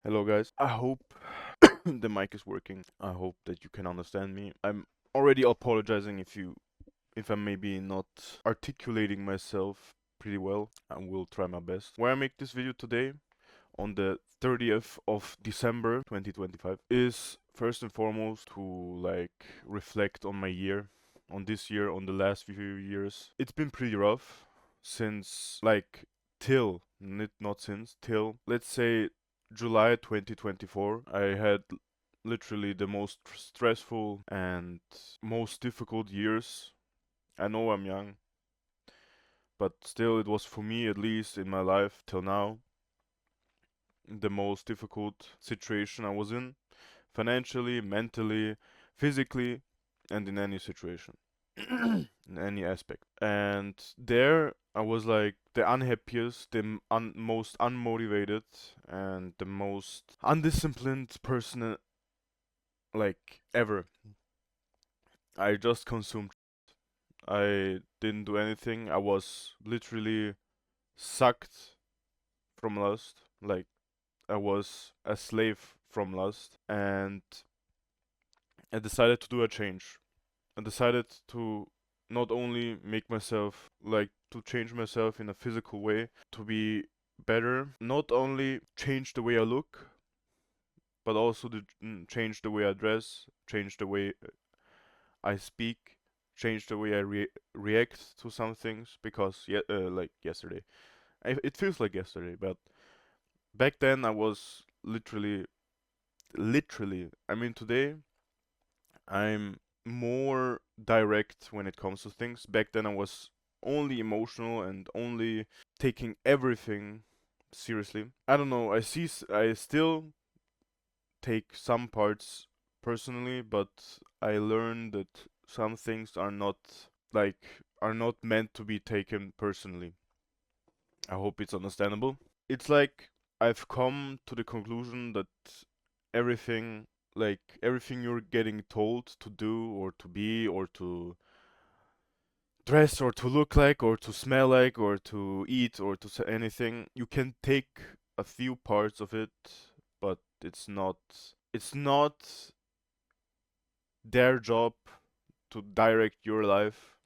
Hello guys. I hope the mic is working. I hope that you can understand me. I'm already apologizing if I'm maybe not articulating myself pretty well. I will try my best. Why I make this video today on the 30th of December 2025 is first and foremost to reflect on my year, on this year, on the last few years. It's been pretty rough since not since till let's say July 2024. I had literally the most stressful and most difficult years. I know I'm young, but still it was for me, at least in my life till now, the most difficult situation I was in, financially, mentally, physically, and in any situation, in any aspect. And there I was like the unhappiest, the most unmotivated, and the most undisciplined person ever. I just consumed. I didn't do anything. I was literally sucked from lust. Like I was a slave from lust, and I decided to do a change. I decided to not only make myself to change myself in a physical way to be better, not only change the way I look, but also to change the way I dress, change the way I speak, change the way I react to some things because like yesterday, it feels like yesterday, but back then I was literally. I mean, today I'm more direct when it comes to things. Back then I was only emotional and only taking everything seriously. I don't know. I still take some parts personally, but I learned that some things are not meant to be taken personally. I hope it's understandable. It's like I've come to the conclusion that everything you're getting told to do or to be or to dress or to look like or to smell like or to eat or to say anything, you can take a few parts of it, but it's not their job to direct your life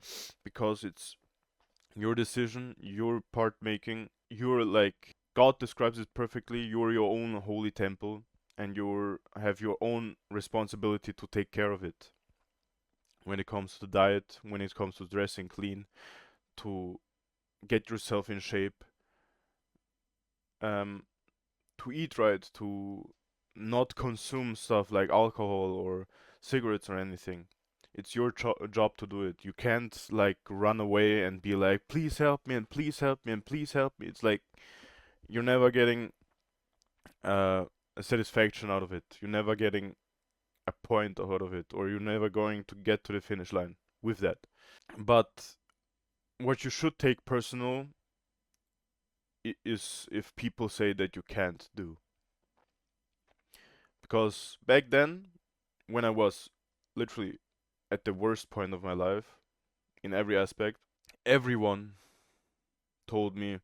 because it's your decision, your part making. You're like God describes it perfectly. You're your own holy temple, and you have your own responsibility to take care of it. When it comes to diet, when it comes to dressing clean, to get yourself in shape, um, to eat right, to not consume stuff like alcohol or cigarettes or anything. It's your job to do it. You can't run away and be like, please help me and please help me and please help me. It's like you're never getting uh, a satisfaction out of it. You're never getting a point out of it, or you're never going to get to the finish line with that. But what you should take personal is if people say that you can't do. Because back then, when I was literally at the worst point of my life in every aspect, everyone told me,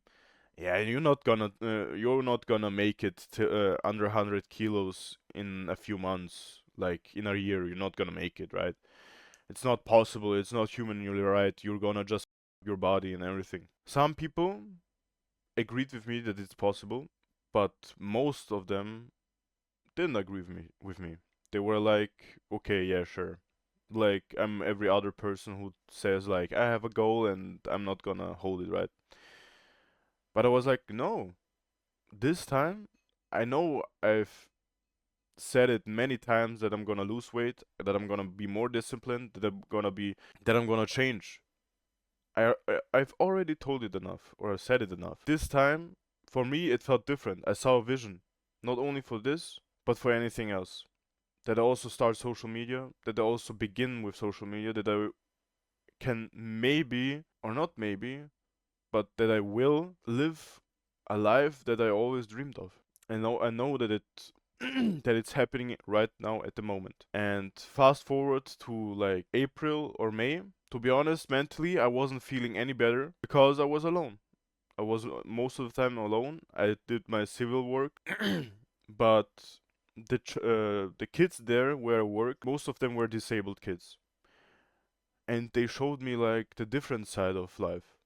"Yeah, you're not gonna make it to under 100 kilos in a few months, like in a year. You're not gonna make it, right? It's not possible. It's not humanly right. You're gonna just your body and everything." Some people agreed with me that it's possible, but most of them didn't agree with me. They were like, okay, yeah, sure. Like I'm every other person who says like I have a goal and I'm not gonna hold it, right? But I was like, no. This time I know I've said it many times that I'm gonna lose weight, that I'm gonna be more disciplined, that I'm gonna change. I've already told it enough or I've said it enough. This time for me it felt different. I saw a vision, not only for this, but for anything else. That I also start social media, that I also begin with social media, that I can maybe, or not maybe, but that I will live a life that I always dreamed of. I know that that it's happening right now at the moment. And fast forward to like April or May, to be honest, mentally I wasn't feeling any better because I was alone. I was most of the time alone. I did my civil work but the kids there where I work, most of them were disabled kids, and they showed me like the different side of life.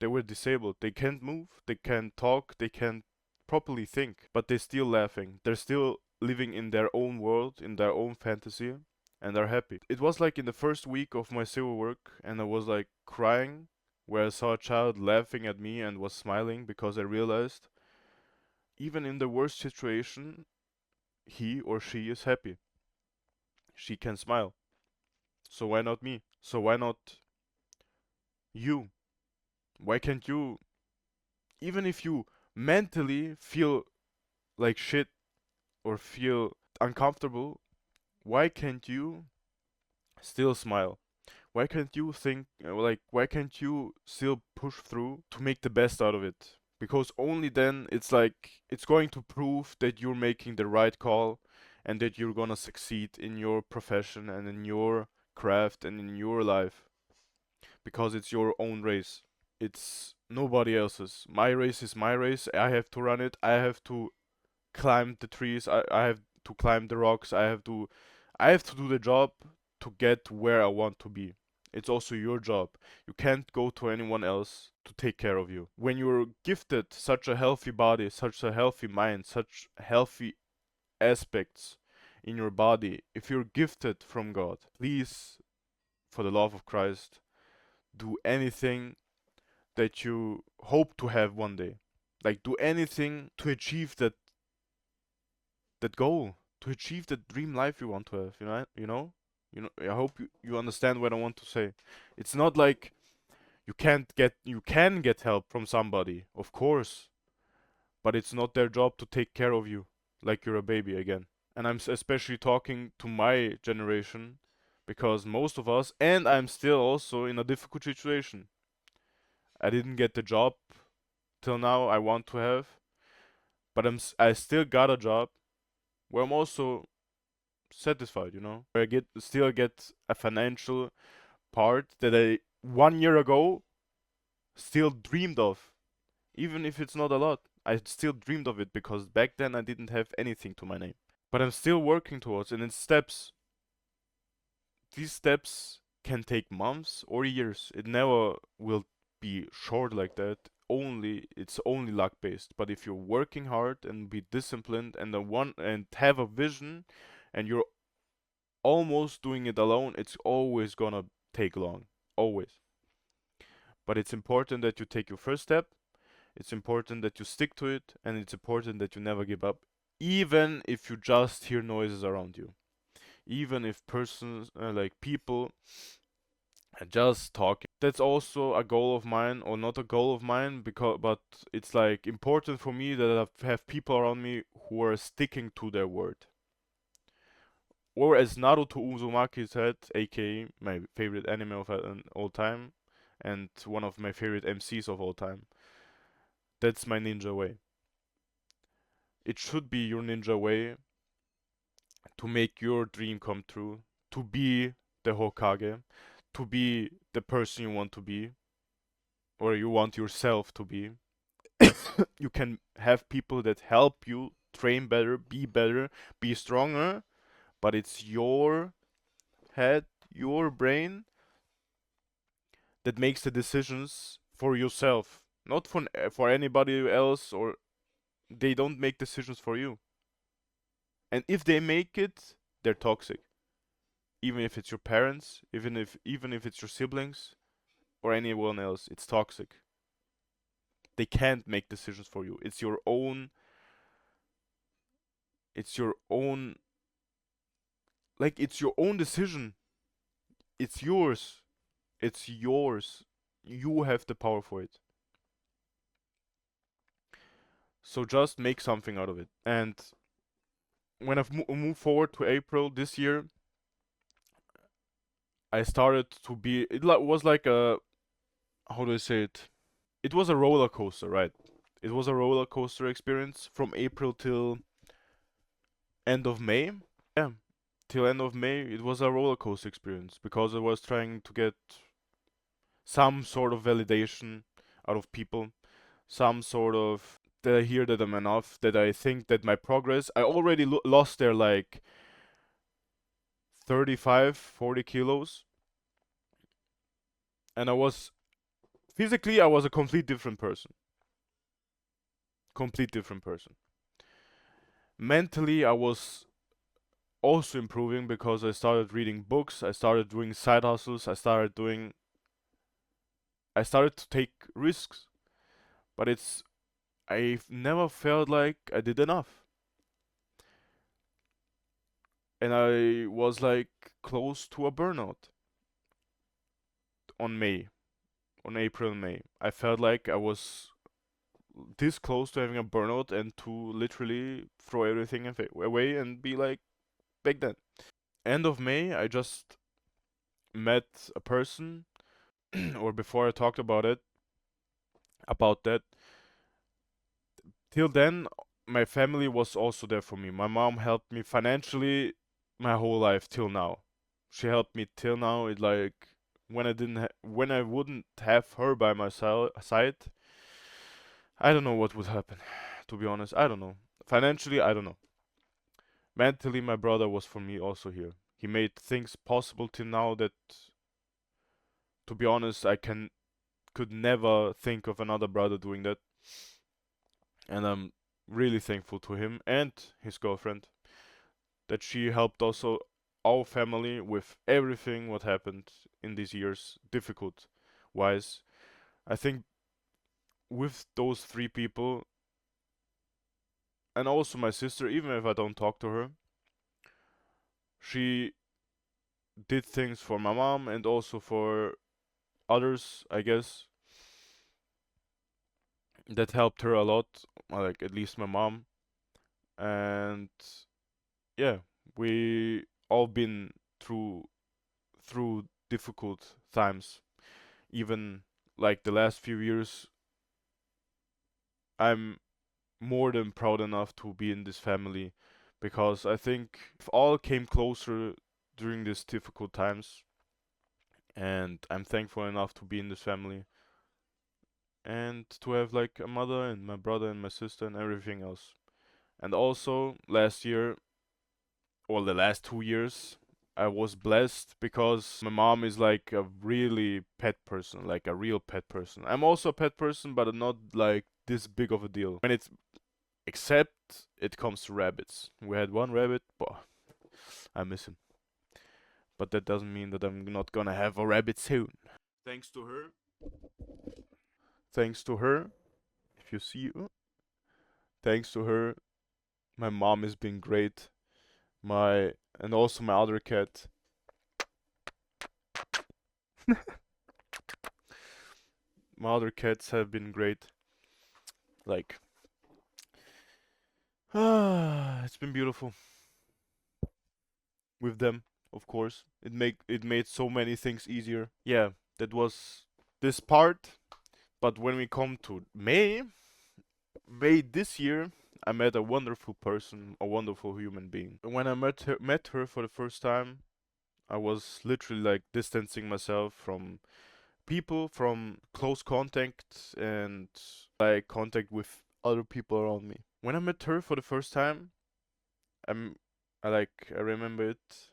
They were disabled. They can't move, they can't talk, they can't properly think, but they're still laughing. They're still living in their own world, in their own fantasy, and they're happy. It was like in the first week of my civil work, and I was like crying where I saw a child laughing at me and was smiling because I realized even in the worst situation, he or she is happy. She can smile. So why not me? So why not you? Why can't you, even if you mentally feel like shit or feel uncomfortable, why can't you still smile? Why can't you think, like, why can't you still push through to make the best out of it? Because only then it's like, it's going to prove that you're making the right call and that you're gonna succeed in your profession and in your craft and in your life. Because it's your own race. It's nobody else's. My race is my race. I have to run it. I have to climb the trees. I have to climb the rocks. I have to do the job to get where I want to be. It's also your job. You can't go to anyone else to take care of you. When you're gifted such a healthy body, such a healthy mind, such healthy aspects in your body, if you're gifted from God, please, for the love of Christ, do anything that you hope to have one day. Like do anything to achieve that goal, to achieve the dream life you want to have. I hope you understand what I want to say. It's not like you can get help from somebody, of course, but it's not their job to take care of you like you're a baby again. And I'm especially talking to my generation because most of us, and I'm still also in a difficult situation. I didn't get the job till now I want to have, but I still got a job where I'm also satisfied, where I still get a financial part that I 1 year ago still dreamed of, even if it's not a lot. I still dreamed of it because back then I didn't have anything to my name. But I'm still working towards it in steps. These steps can take months or years. It never will be short like that. It's only luck based. But if you're working hard and be disciplined and have a vision and you're almost doing it alone, it's always gonna take long. Always. But it's important that you take your first step. It's important that you stick to it, and it's important that you never give up, even if you just hear noises around you. Even if persons, like people, are just talking. That's also a goal of mine, or not a goal of mine, but it's like important for me that I have people around me who are sticking to their word. Or as Naruto Uzumaki said, aka my favorite anime of all time, and one of my favorite MCs of all time, that's my ninja way. It should be your ninja way to make your dream come true, to be the Hokage, to be the person you want to be, or you want yourself to be. You can have people that help you train better, be stronger, but it's your head, your brain that makes the decisions for yourself, not for anybody else, or they don't make decisions for you. And if they make it, they're toxic. Even if it's your parents, even if it's your siblings or anyone else, it's toxic. They can't make decisions for you. It's your own like it's your own decision. It's yours. It's yours. You have the power for it. So just make something out of it. And when I've moved forward to April this year, I started to be. Was like a, how do I say it? It was a roller coaster, right? It was a roller coaster experience from April till end of May. Yeah, till end of May, it was a roller coaster experience because I was trying to get some sort of validation out of people, some sort of that I hear that I'm enough, that I think that my progress, I already lost there like 35, 40 kilos, and physically, I was a complete different person. Complete different person. Mentally, I was also improving because I started reading books, I started doing side hustles, I started to take risks, but I've never felt like I did enough. And I was like close to a burnout on May, on April, May. I felt like I was this close to having a burnout and to literally throw everything away and be like back then. End of May, I just met a person, or before I talked about that, till then, my family was also there for me. My mom helped me financially my whole life till now. She helped me till now. It like when I wouldn't have her by my side, I don't know what would happen. To be honest, I don't know. Financially, I don't know. Mentally, my brother was for me also here. He made things possible till now that, to be honest, I could never think of another brother doing that. And I'm really thankful to him and his girlfriend that she helped also our family with everything what happened in these years, difficult wise. I think with those three people and also my sister, even if I don't talk to her, she did things for my mom and also for others, I guess, that helped her a lot, like at least my mom. And yeah, we all been through difficult times. Even like the last few years, I'm more than proud enough to be in this family because I think if all came closer during these difficult times, and I'm thankful enough to be in this family and to have like a mother and my brother and my sister and everything else. And also last year, or the last 2 years, I was blessed because my mom is like a really pet person, like a real pet person. I'm also a pet person, but not like this big of a deal. When it's except it comes to rabbits. We had one rabbit, but I miss him. But that doesn't mean that I'm not gonna have a rabbit soon. Thanks to her. Thanks to her. If you see, thanks to her, my mom has been great. My and also my other cat. My other cats have been great. Like, it's been beautiful with them. Of course, it made so many things easier. Yeah, that was this part. But when we come to May this year, I met a wonderful person, a wonderful human being. When I met her for the first time, I was literally like distancing myself from people, from close contact and like contact with other people around me. When I met her for the first time, I'm I remember it.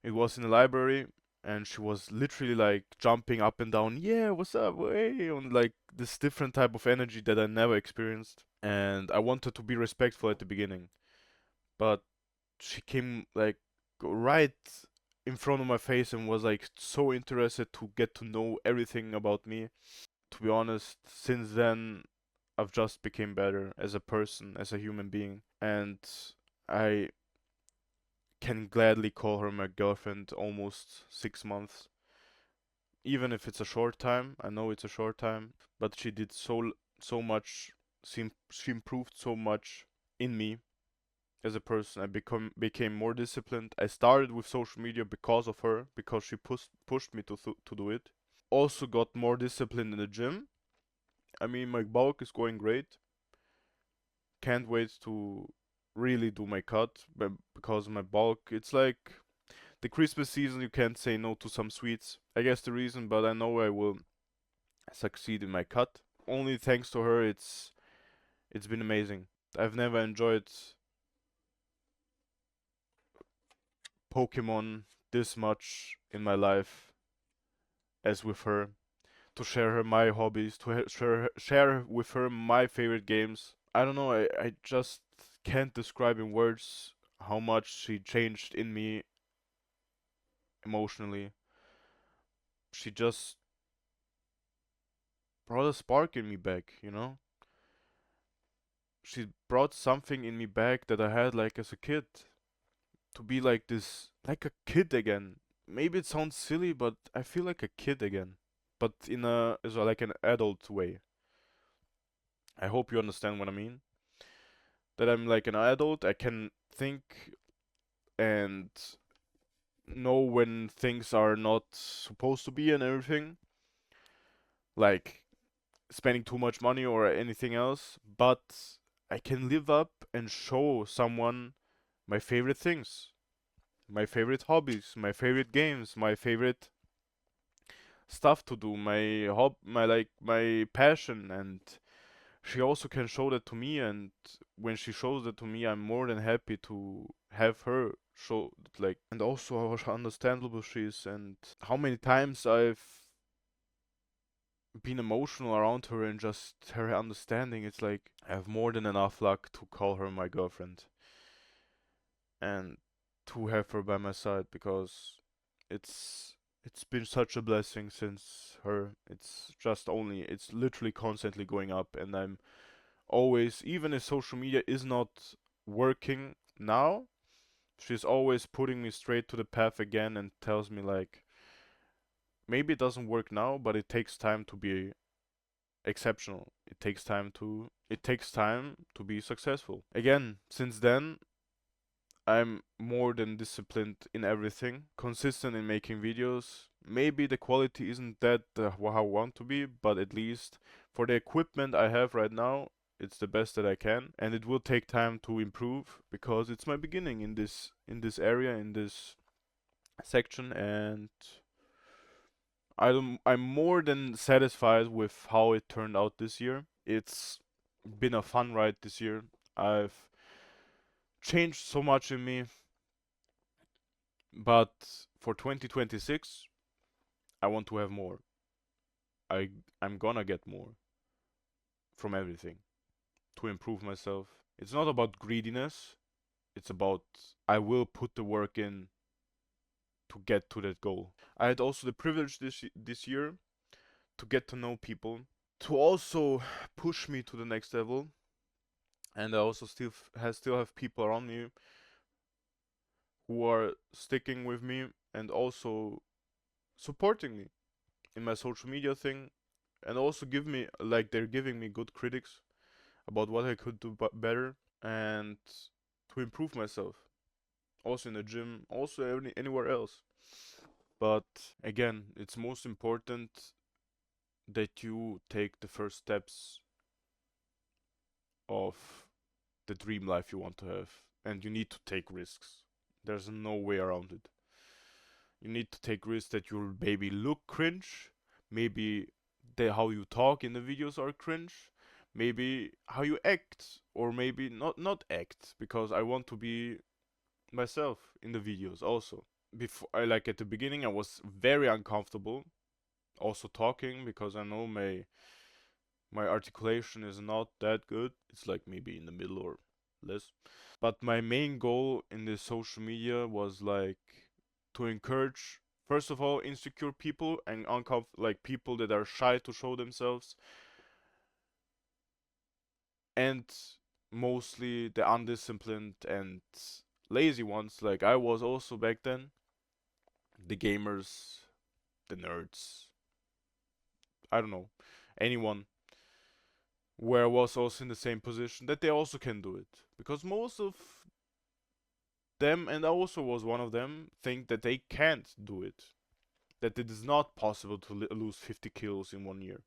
It was in the library, and she was literally like jumping up and down. Yeah, what's up? Hey, on like this different type of energy that I never experienced. And I wanted to be respectful at the beginning, but she came like right in front of my face and was like so interested to get to know everything about me. To be honest, since then I've just became better as a person, as a human being, and I can gladly call her my girlfriend almost 6 months. Even if it's a short time, I know it's a short time, but she did so much. She improved so much in me as a person. I became more disciplined. I started with social media because of her, because she pushed me to do it. Also got more disciplined in the gym. I mean, my bulk is going great. Can't wait to really do my cut, but because my bulk, it's like the Christmas season. You can't say no to some sweets. I guess the reason, but I know I will succeed in my cut. Only thanks to her, It's been amazing. I've never enjoyed Pokemon this much in my life as with her. To share her my hobbies, to share with her my favorite games. I don't know, I just can't describe in words how much she changed in me emotionally. She just brought a spark in me back, you know? She brought something in me back that I had like as a kid. To be like this, like a kid again. Maybe it sounds silly, but I feel like a kid again. But in a, is like an adult way. I hope you understand what I mean. That I'm like an adult, I can think and know when things are not supposed to be and everything. Like spending too much money or anything else. But I can live up and show someone my favorite things, my favorite hobbies, my favorite games, my favorite stuff to do, my like my passion, and she also can show that to me. And when she shows that to me, I'm more than happy to have her show like, and also how understandable she is, and how many times I've been emotional around her and just her understanding. It's like I have more than enough luck to call her my girlfriend and to have her by my side, because it's been such a blessing since her. It's literally constantly going up, and I'm always, even if social media is not working now, she's always putting me straight to the path again and tells me like, maybe it doesn't work now, but it takes time to be exceptional. It takes time to be successful. Again, since then, I'm more than disciplined in everything, consistent in making videos. Maybe the quality isn't that how I want to be, but at least for the equipment I have right now, it's the best that I can, and it will take time to improve because it's my beginning in this area, in this section. And I'm more than satisfied with how it turned out this year. It's been a fun ride this year. I've changed so much in me, but for 2026, I want to have more. I I'm gonna get more from everything to improve myself. It's not about greediness. It's about I will put the work in to get to that goal. I had also the privilege this year to get to know people, to also push me to the next level, and I also still have people around me who are sticking with me and also supporting me in my social media thing, and also give me like they're giving me good critics about what I could do better and to improve myself. Also in the gym, also anywhere else. But again, it's most important that you take the first steps of the dream life you want to have, and you need to take risks. There's no way around it. You need to take risks that your baby look cringe, maybe how you talk in the videos are cringe, maybe how you act, or maybe not act, because I want to be myself in the videos also. Before, I like at the beginning I was very uncomfortable also talking, because I know my articulation is not that good. It's like maybe in the middle or less. But my main goal in this social media was like to encourage, first of all, insecure people and like people that are shy to show themselves, and mostly the undisciplined and lazy ones, like I was also back then, the gamers, the nerds, I don't know, anyone where I was also in the same position, that they also can do it. Because most of them, and I also was one of them, think that they can't do it. That it is not possible to lose 50 kilos in 1 year.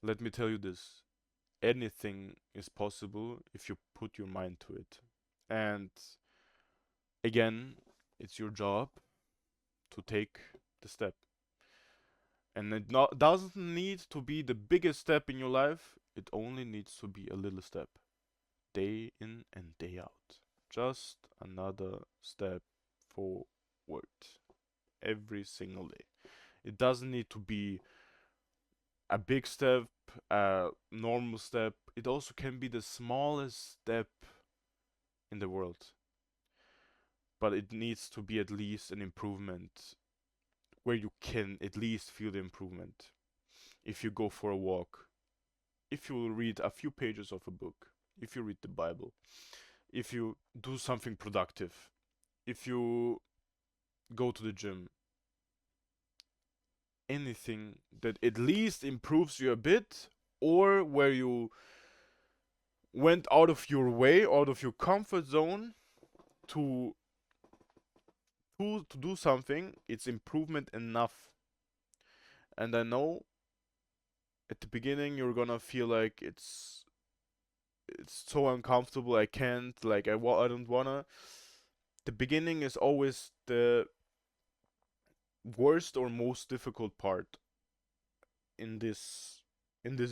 Let me tell you this: anything is possible if you put your mind to it. And again, it's your job to take the step. And it doesn't need to be the biggest step in your life. It only needs to be a little step, day in and day out. Just another step forward every single day. It doesn't need to be a big step, a normal step. It also can be the smallest step in the world, but it needs to be at least an improvement where you can at least feel the improvement. If you go for a walk, if you read a few pages of a book, if you read the Bible, if you do something productive, if you go to the gym, anything that at least improves you a bit, or where you went out of your way, out of your comfort zone to to do something, it's improvement enough. And I know at the beginning you're gonna feel like it's so uncomfortable. I can't, like I don't wanna. The beginning is always the worst or most difficult part in this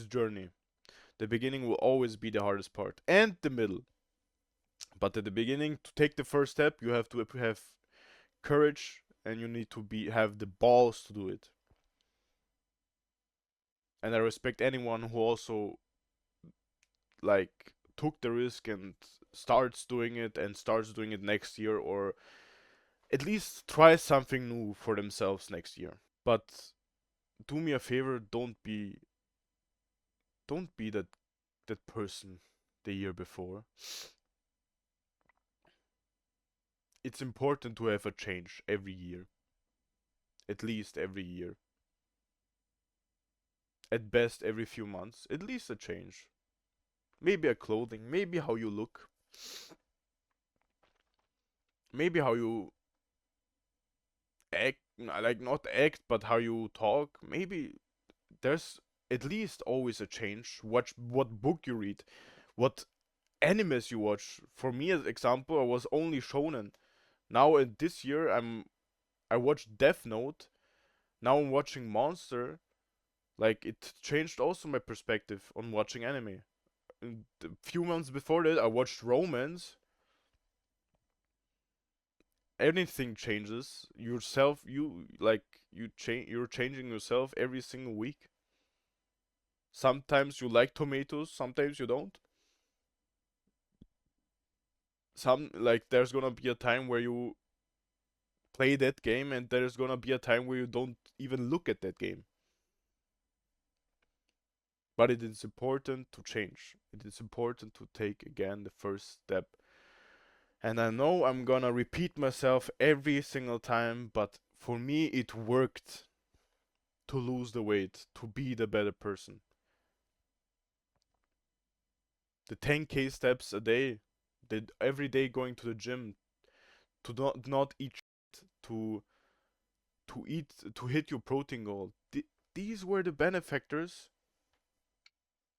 journey. The beginning will always be the hardest part, and the middle. But at the beginning, to take the first step, you have to have courage, and you need to be have the balls to do it. And I respect anyone who also like took the risk and starts doing it next year, or at least try something new for themselves next year. But do me a favor, don't be that person the year before. It's important to have a change every year, at least every year. At best every few months, at least a change. Maybe a clothing, maybe how you look, maybe how you act, like not act, but how you talk. Maybe there's at least always a change. Watch what book you read, what animes you watch. For me, as example, I was only shonen. Now in this year, I watched Death Note. Now I'm watching Monster. Like it changed also my perspective on watching anime. And a few months before that, I watched Romance. Anything changes. Yourself, you're changing yourself every single week. Sometimes you like tomatoes, sometimes you don't. There's gonna be a time where you play that game, and there's gonna be a time where you don't even look at that game. But it is important to change. It is important to take again the first step. And I know I'm gonna repeat myself every single time, but for me it worked to lose the weight, to be the better person. The 10K steps a day, the every day going to the gym, to not eat shit, to hit your protein goal. These were the benefactors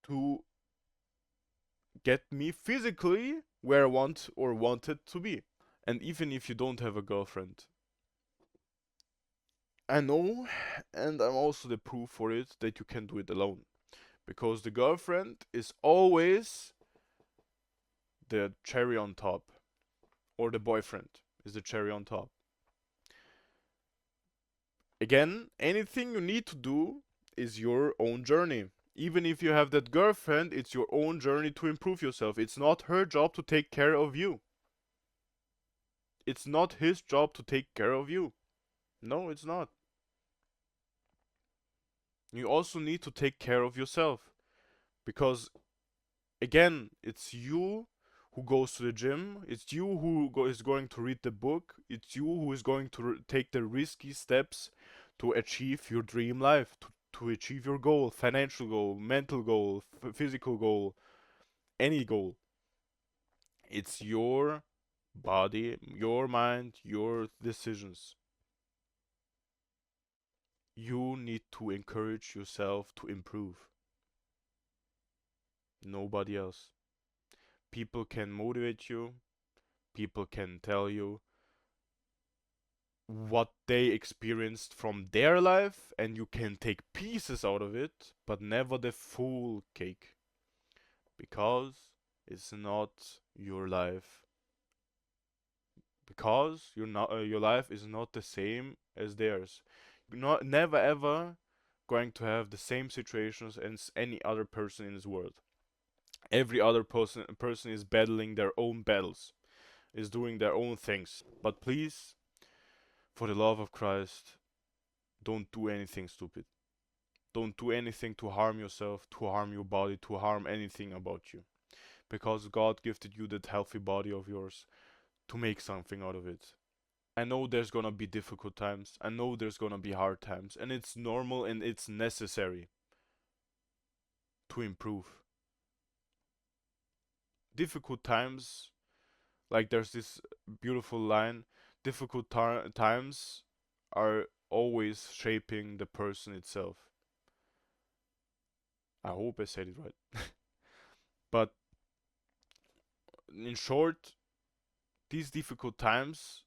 to get me physically where I want or wanted to be. And even if you don't have a girlfriend, I know, and I'm also the proof for it, that you can do it alone. Because the girlfriend is always the cherry on top, or the boyfriend is the cherry on top. Again, anything you need to do is your own journey. Even if you have that girlfriend, it's your own journey to improve yourself. It's not her job to take care of you. It's not his job to take care of you. No, it's not. You also need to take care of yourself. Because, again, it's you who goes to the gym. It's you who is going to read the book. It's you who is going to take the risky steps to achieve your dream life, to achieve your goal, financial goal, mental goal, physical goal, any goal. It's your body, your mind, your decisions. You need to encourage yourself to improve. Nobody else. People can motivate you, people can tell you what they experienced from their life, and you can take pieces out of it, but never the full cake. because it's not your life. Because your life is not the same as theirs. You're not never ever going to have the same situations as any other person in this world. Every other person is battling their own battles, is doing their own things. But please, for the love of Christ, don't do anything stupid. Don't do anything to harm yourself, to harm your body, to harm anything about you. Because God gifted you that healthy body of yours to make something out of it. I know there's gonna be difficult times. I know there's gonna be hard times. And it's normal and it's necessary to improve. Difficult times, like there's this beautiful line, difficult times are always shaping the person itself. I hope I said it right. But in short, these difficult times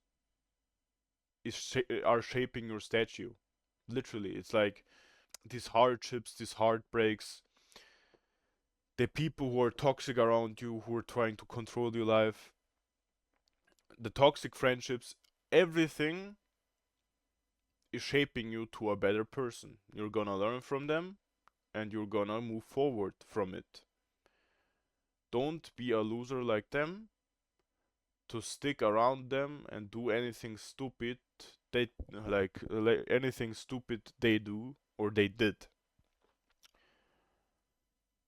are shaping your statue. Literally, it's like these hardships, these heartbreaks, the people who are toxic around you, who are trying to control your life, the toxic friendships, everything is shaping you to a better person. You're gonna learn from them and you're gonna move forward from it. Don't be a loser like them to stick around them and do anything stupid they like anything stupid they do or they did,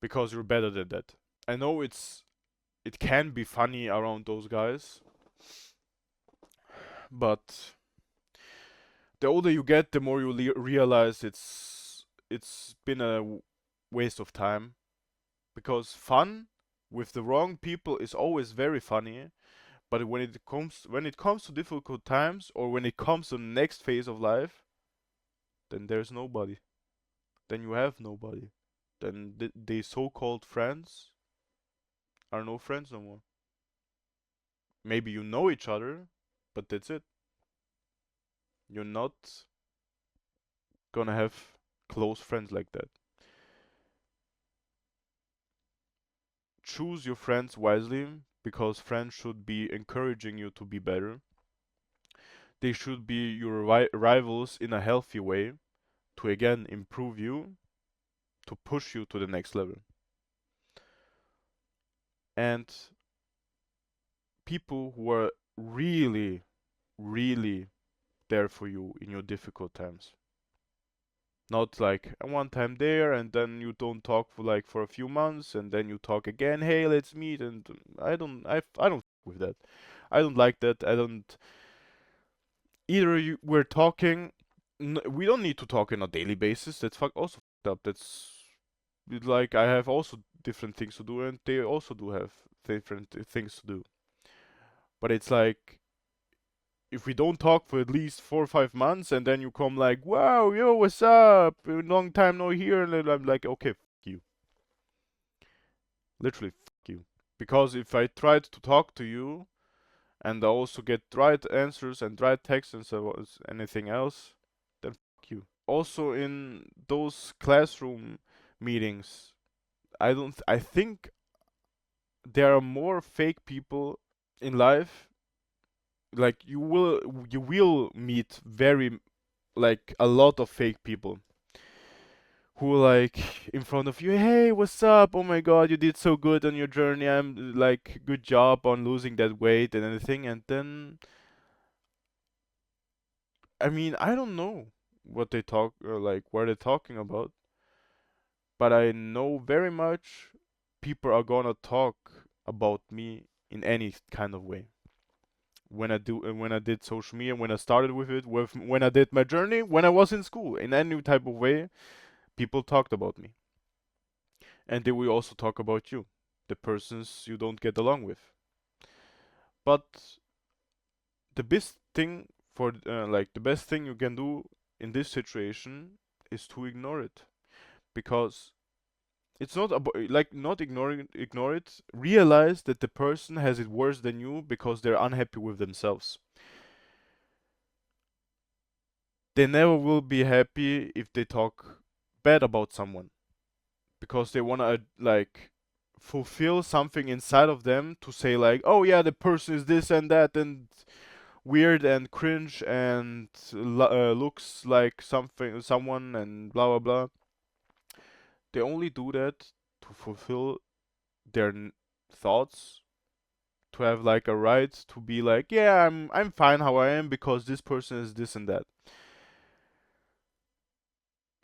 because you're better than that. I know it can be funny around those guys, but the older you get, the more you realize it's been a waste of time, because fun with the wrong people is always very funny, but when it comes to difficult times, or when it comes to the next phase of life, then there's nobody. Then you have nobody. Then the so-called friends are no friends no more. Maybe you know each other, but that's it. You're not gonna have close friends like that. Choose your friends wisely, because friends should be encouraging you to be better. They should be your rivals in a healthy way, to again improve you, to push you to the next level. And people who are really, really there for you in your difficult times. Not like a one time there and then you don't talk for for a few months and then you talk again. Hey, let's meet. And I don't with that. I don't like that. I don't. Either we're talking. We don't need to talk on a daily basis. That's also fucked up. That's like I have also different things to do and they also do have different things to do. But it's like if we don't talk for at least 4 or 5 months and then you come like, wow, yo, what's up? Long time no hear. And then I'm like, okay, you. Literally, you. Because if I tried to talk to you and I also get right answers and right texts and so anything else, then you. Also in those classroom meetings, I think there are more fake people in life. Like you will meet very like a lot of fake people who like in front of you, hey, what's up? Oh my god, you did so good on your journey. I'm like, good job on losing that weight and everything. And then, I mean, I don't know what they talk or like what they're talking about, but I know very much people are gonna talk about me in any kind of way. When I did social media, when I started with it, when I did my journey, when I was in school, in any type of way, people talked about me. And they will also talk about you, the persons you don't get along with. But the best thing the best thing you can do in this situation is to ignore it, because it's not about like not ignore it. Realize that the person has it worse than you because they're unhappy with themselves. They never will be happy if they talk bad about someone, because they wanna like fulfill something inside of them to say like, oh yeah, the person is this and that and weird and cringe and looks like someone and blah blah blah. They only do that to fulfill their thoughts, to have like a right to be like, yeah, I'm fine how I am because this person is this and that.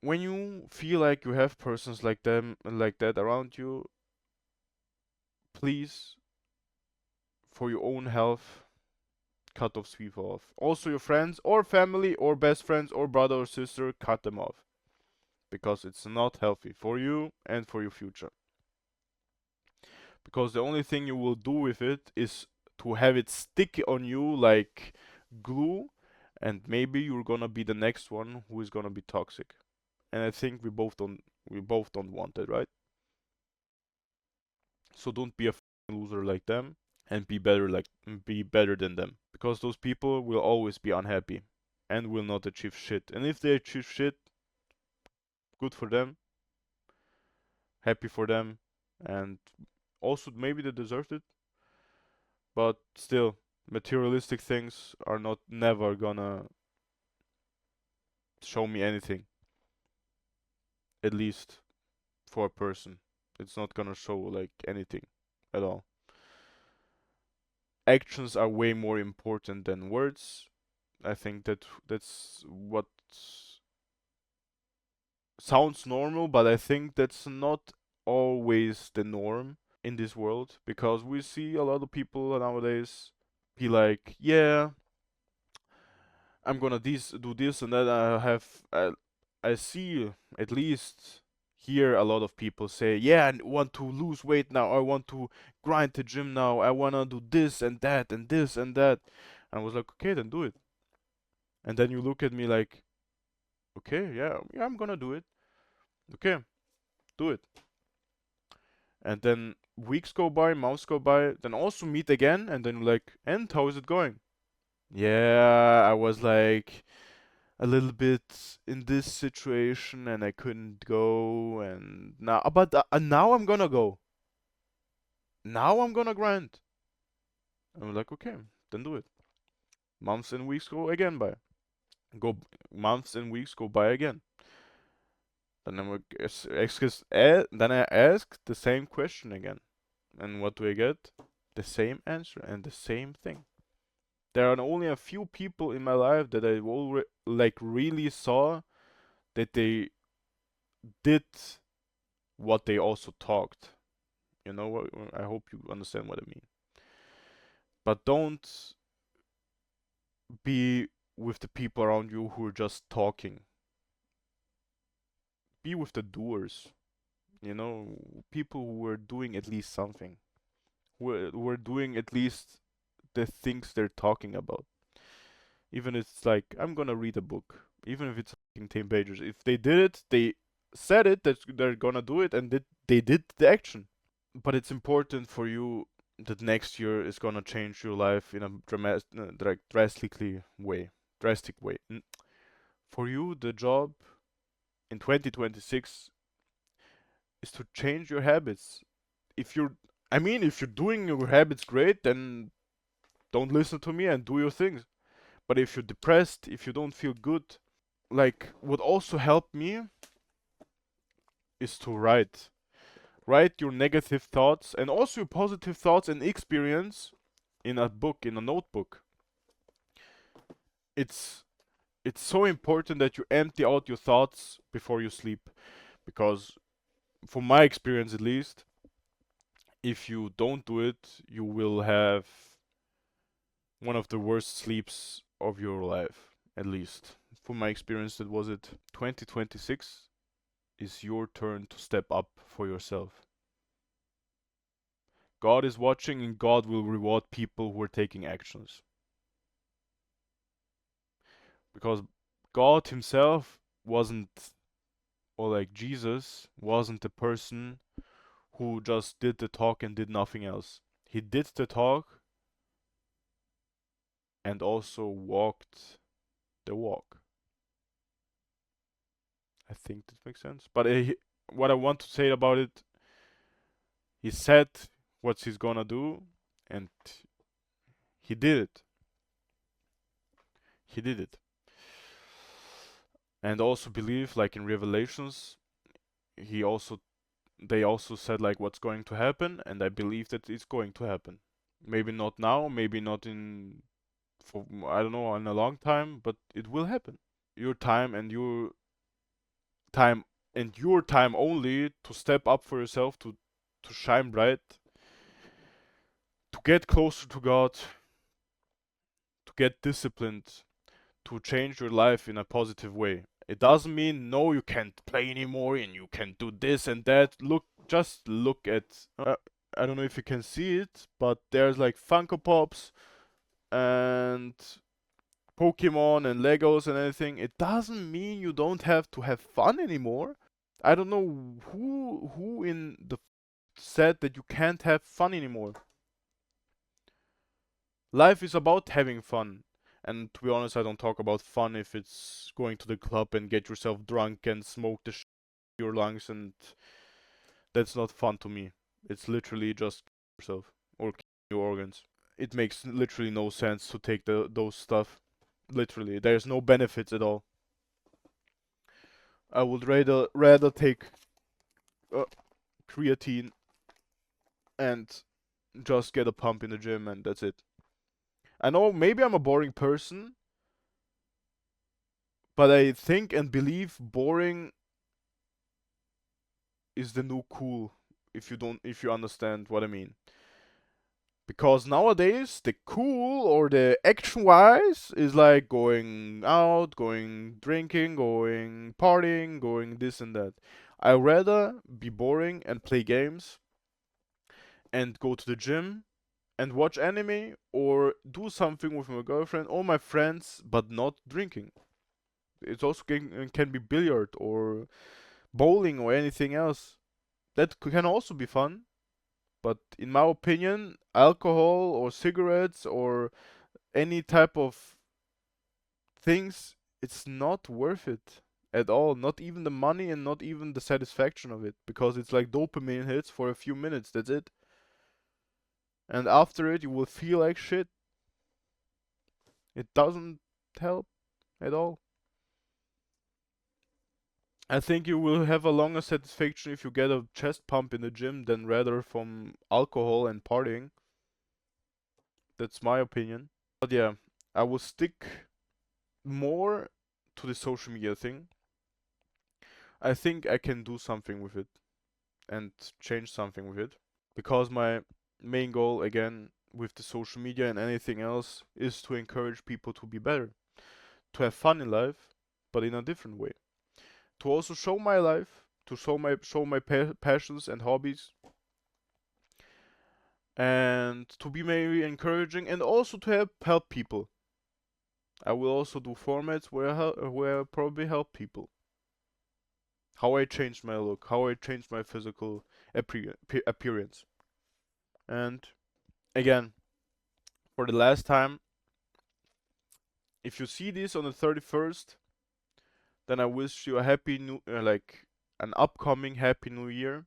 When you feel like you have persons like them like that around you, please, for your own health, cut those people off. Also your friends or family or best friends or brother or sister, cut them off. Because it's not healthy for you and for your future. Because the only thing you will do with it is to have it stick on you like glue, and maybe you're gonna be the next one who is gonna be toxic. And I think we both don't want it, right? So don't be a loser like them and be better than them, because those people will always be unhappy and will not achieve shit. And if they achieve shit, good for them, happy for them, and also maybe they deserved it, but still, materialistic things are not never gonna show me anything, at least for a person. It's not gonna show like anything at all. Actions are way more important than words. I think that's what sounds normal, but I think that's not always the norm in this world, because we see a lot of people nowadays be like, yeah, I'm gonna do this and that. I see at least hear a lot of people say, yeah, I want to lose weight now. I want to grind the gym now. I wanna do this and that and this and that. And I was like, okay, then do it. And then you look at me like, okay, yeah, yeah, I'm gonna do it. Okay, do it. And then weeks go by, months go by, then also meet again, and then like, and how is it going? Yeah, I was like a little bit in this situation and I couldn't go, and now I'm gonna go. Now I'm gonna grind. I'm like, okay, then do it. Months and weeks go again by. Go months and weeks go by again. Then I'm like, then I ask the same question again. And what do I get? The same answer and the same thing. There are only a few people in my life that I already like really saw that they did what they also talked. You know what? I hope you understand what I mean. But don't be with the people around you who are just talking. Be with the doers. You know, people who are doing at least something. Who are doing at least the things they're talking about. Even if it's like, I'm gonna read a book. Even if it's 10 pages. If they did it, they said it that they're gonna do it, and they did the action. But it's important for you that next year is gonna change your life in a drastic way. For you, the job in 2026 is to change your habits. If you're, I mean, if you're doing your habits great, then don't listen to me and do your things. But if you're depressed, if you don't feel good, like what also helped me is to write. Write your negative thoughts and also your positive thoughts and experience in a book, in a notebook. It's it's so important that you empty out your thoughts before you sleep, because from my experience at least, if you don't do it, you will have one of the worst sleeps of your life, at least. From my experience, that was it. 2026 is your turn to step up for yourself. God is watching and God will reward people who are taking actions. Because God himself wasn't, or like Jesus wasn't the person who just did the talk and did nothing else. He did the talk and also walked the walk. I think that makes sense. But what I want to say about it, He said what he's gonna do, and he did it. He did it. And also believe, like in Revelations, he also they also said like what's going to happen, and I believe that it's going to happen. Maybe not now, maybe not in for I don't know in a long time, but it will happen. Your time and time your time only to step up for yourself, to shine bright, to get closer to God, to get disciplined, to change your life in a positive way. It doesn't mean no, you can't play anymore and you can do this and that. Just look at. I don't know if you can see it, but there's like Funko Pops and Pokemon and Legos and anything. It doesn't mean you don't have to have fun anymore. I don't know who in the said that you can't have fun anymore. Life is about having fun. And to be honest, I don't talk about fun if it's going to the club and get yourself drunk and smoke the your lungs, and that's not fun to me. It's literally just yourself or your organs. It makes literally no sense to take those stuff. Literally, there's no benefits at all. I would rather take uh, creatine and just get a pump in the gym, and that's it. I know maybe I'm a boring person, but I think and believe boring is the new cool, if you understand what I mean. Because nowadays the cool or the action wise is like going out, going drinking, going partying, going this and that. I rather be boring and play games and go to the gym and watch anime or do something with my girlfriend or my friends, but not drinking. It also can be billiard or bowling or anything else. That can also be fun. But in my opinion, alcohol or cigarettes or any type of things, it's not worth it at all. Not even the money and not even the satisfaction of it. Because it's like dopamine hits for a few minutes, that's it. And after it, you will feel like shit. It doesn't help at all. I think you will have a longer satisfaction if you get a chest pump in the gym than rather from alcohol and partying. That's my opinion. But yeah, I will stick more to the social media thing. I think I can do something with it and change something with it. Because my main goal, again, with the social media and anything else, is to encourage people to be better, to have fun in life, but in a different way. To also show my life, to show my passions and hobbies, and to be maybe encouraging, and also to help people. I will also do formats where I probably help people. How I changed my look, how I changed my physical appearance. And again, for the last time, if you see this on the 31st, then I wish you a happy new, like an upcoming happy new year.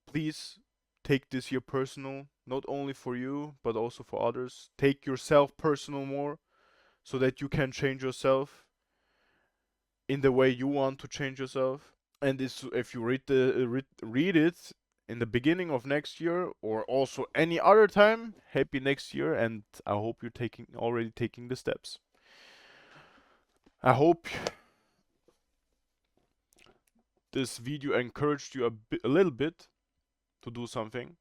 Please take this year personal, not only for you, but also for others. Take yourself personal more so that you can change yourself in the way you want to change yourself. And if you read it in the beginning of next year or also any other time, happy next year, and I hope you're already taking the steps. I hope this video encouraged you a little bit to do something.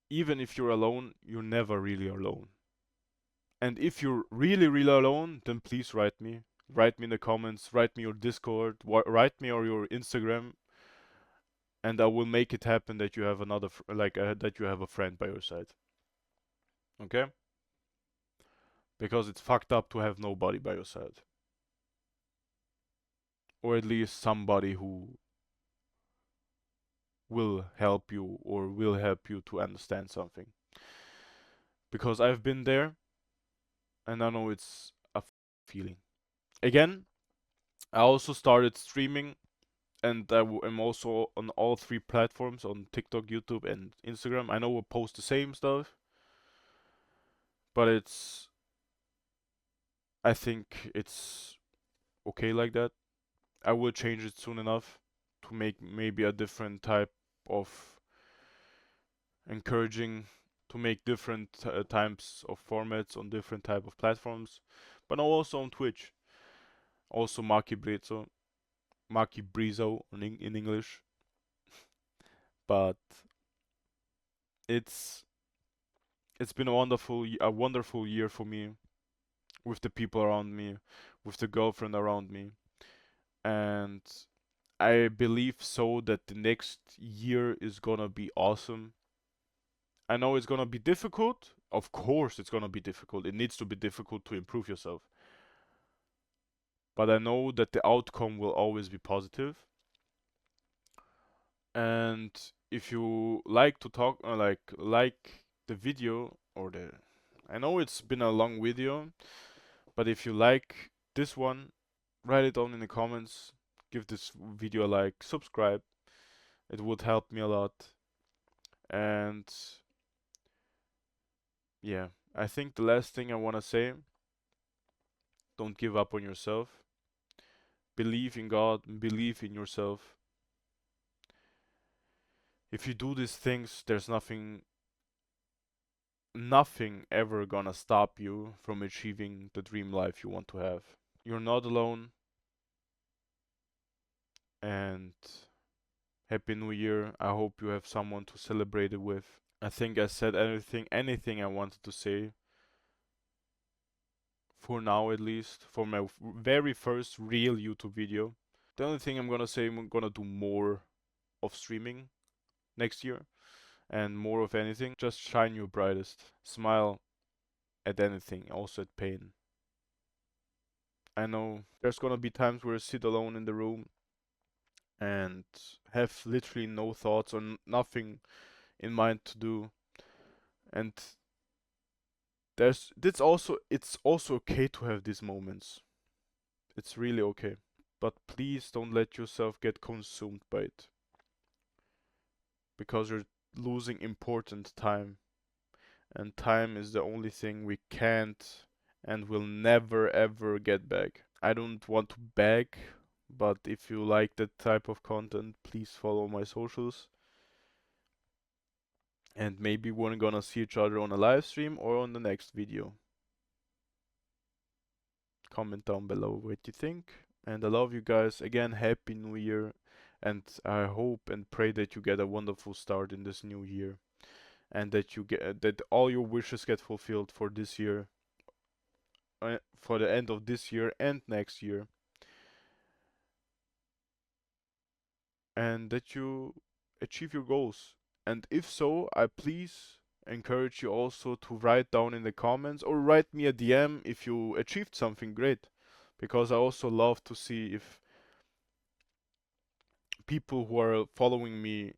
Even if you're alone, you're never really alone. And if you're really, really alone, then please write me. Write me in the comments, write me your Discord, write me or your Instagram, and I will make it happen that you have that you have a friend by your side. Okay? Because it's fucked up to have nobody by your side. Or at least somebody who will help you or will help you to understand something. Because I've been there and I know it's a feeling. Again, I also started streaming and am also on all three platforms, on TikTok, YouTube, and Instagram. I know we'll post the same stuff, but I think it's okay like that. I will change it soon enough to make maybe a different type of encouraging, to make different types of formats on different type of platforms, but also on Twitch. Also Maki Brizo in English. But it's it's been a wonderful year for me, with the people around me, with the girlfriend around me, and I believe so that the next year is gonna be awesome. I know it's gonna be difficult. Of course, it's gonna be difficult. It needs to be difficult to improve yourself. But I know that the outcome will always be positive. And if you like to talk, like the video or the, I know it's been a long video, but if you like this one, write it down in the comments. Give this video a like, subscribe. It would help me a lot. And yeah, I think the last thing I want to say, don't give up on yourself. Believe in God, believe in yourself. If you do these things, there's nothing ever gonna stop you from achieving the dream life you want to have. You're not alone, and Happy New Year. I hope you have someone to celebrate it with. I think I said anything I wanted to say, for now at least, for my very first real YouTube video. The only thing I'm gonna say, I'm gonna do more of streaming next year, and more of anything. Just shine your brightest. Smile at anything, also at pain. I know there's gonna be times where I sit alone in the room and have literally no thoughts or nothing in mind to do. And it's also okay to have these moments. It's really okay. But please don't let yourself get consumed by it, because you're losing important time. And time is the only thing we can't and will never ever get back. I don't want to beg, but if you like that type of content, please follow my socials. And maybe we're gonna see each other on a live stream or on the next video. Comment down below what you think. And I love you guys. Again, Happy New Year. And I hope and pray that you get a wonderful start in this new year. And that you get that all your wishes get fulfilled for this year, for the end of this year and next year. And that you achieve your goals. And if so, I please encourage you also to write down in the comments or write me a DM if you achieved something great. Because I also love to see if people who are following me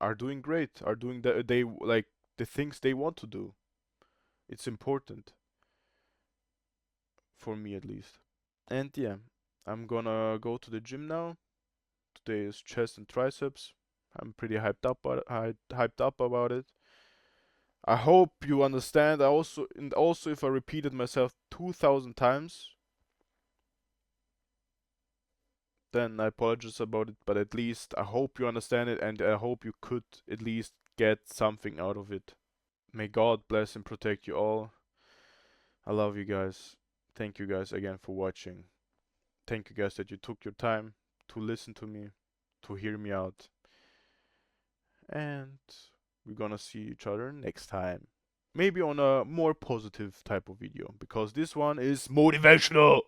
are doing great, are doing the things they want to do. It's important for me at least. And yeah, I'm gonna go to the gym now. Today is chest and triceps. I'm pretty hyped up about it. I hope you understand. Also if I repeated myself 2,000 times, then I apologize about it, but at least I hope you understand it, and I hope you could at least get something out of it. May God bless and protect you all. I love you guys. Thank you guys again for watching. Thank you guys that you took your time to listen to me, to hear me out. And we're gonna see each other next time. Maybe on a more positive type of video, because this one is motivational.